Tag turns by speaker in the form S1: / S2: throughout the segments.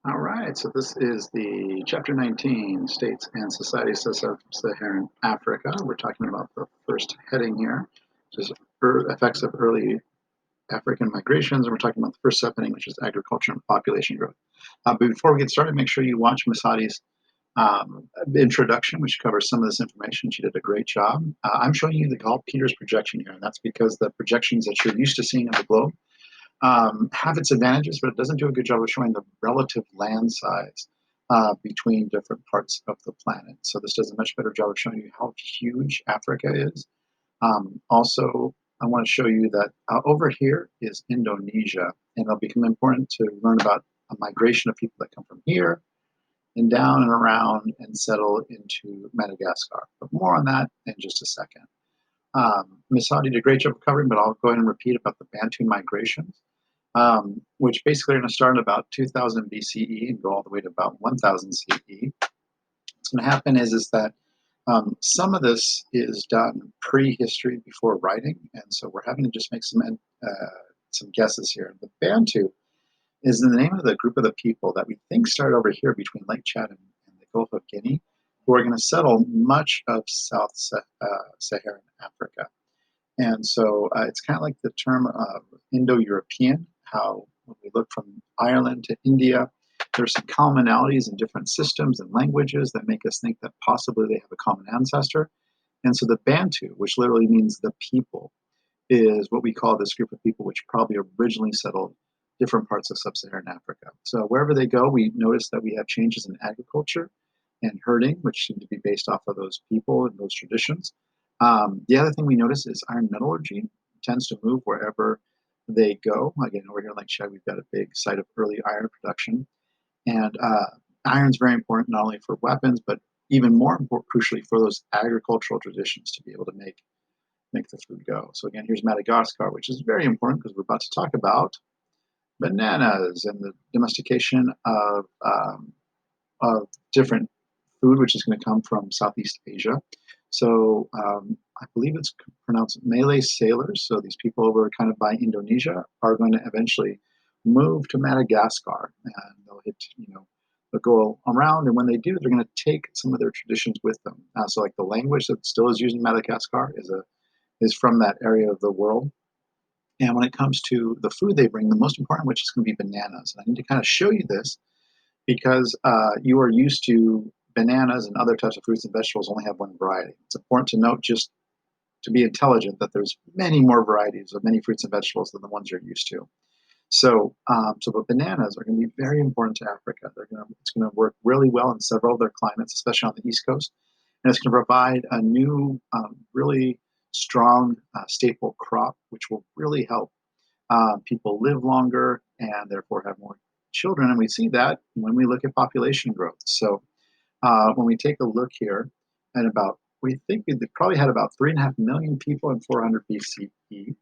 S1: All right, so this is the Chapter 19, States and Societies of Sub-Saharan Africa. We're talking about the first heading here, which is effects of early African migrations, and we're talking about the first subheading, which is agriculture and population growth. But before we get started, make sure you watch Masadi's introduction, which covers some of this information. She did a great job. I'm showing you the Galt-Peters projection here, and that's because the projections that you're used to seeing of the globe have its advantages, but it doesn't do a good job of showing the relative land size between different parts of the planet. So this does a much better job of showing you how huge Africa is. Also, I want to show you that over here is Indonesia, and it'll become important to learn about a migration of people that come from here and down and around and settle into Madagascar. But more on that in just a second. Masadi did a great job of covering, but I'll go ahead and repeat about the Bantu migrations, which basically are going to start at about 2000 BCE and go all the way to about 1000 CE. What's going to happen is that some of this is done prehistory before writing, and so we're having to just make some guesses here. The Bantu is the name of the group of the people that we think started over here between Lake Chad and the Gulf of Guinea, who are going to settle much of Saharan Africa. And so it's kind of like the term Indo-European, how when we look from Ireland to India, there's some commonalities in different systems and languages that make us think that possibly they have a common ancestor. And so the Bantu, which literally means the people, is what we call this group of people which probably originally settled different parts of sub-Saharan Africa. So wherever they go, we notice that we have changes in agriculture and herding, which seem to be based off of those people and those traditions. The other thing we notice is iron metallurgy tends to move wherever they go. Again, over here in Lake Chad, we've got a big site of early iron production. And iron is very important not only for weapons, but even more important, crucially, for those agricultural traditions to be able to make the food go. So again, here's Madagascar, which is very important because we're about to talk about bananas and the domestication of different food, which is going to come from Southeast Asia. So I believe it's pronounced Malay sailors. So these people over kind of by Indonesia are going to eventually move to Madagascar, and they'll they'll go around. And when they do, they're going to take some of their traditions with them. So like the language that still is used in Madagascar is from that area of the world. And when it comes to the food they bring, the most important, which is going to be bananas. And I need to kind of show you this because you are used to bananas and other types of fruits and vegetables only have one variety. It's important to note, just to be intelligent, that there's many more varieties of many fruits and vegetables than the ones you're used to. So the bananas are going to be very important to Africa. It's going to work really well in several of their climates, especially on the East Coast. And it's going to provide a new, really strong staple crop, which will really help people live longer and therefore have more children. And we see that when we look at population growth. So when we take a look here, and we think they probably had about 3.5 million people in 400 BCE.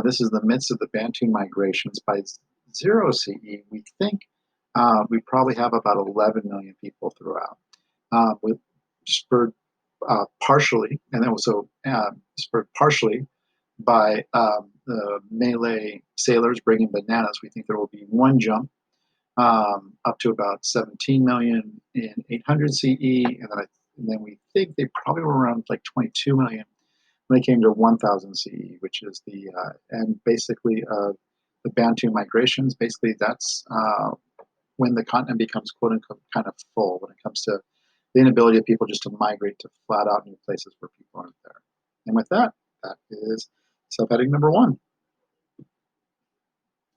S1: This is the midst of the Bantu migrations. By 0 CE, we think we probably have about 11 million people throughout, with spurred partially, and then also spurred partially by the Malay sailors bringing bananas. We think there will be one jump up to about 17 million in 800 CE, and then we think they probably were around like 22 million when they came to 1000 CE, which is the end basically of the Bantu migrations. Basically, that's when the continent becomes quote unquote kind of full when it comes to the inability of people just to migrate to flat out new places where people aren't there. And with that, that is subheading number 1.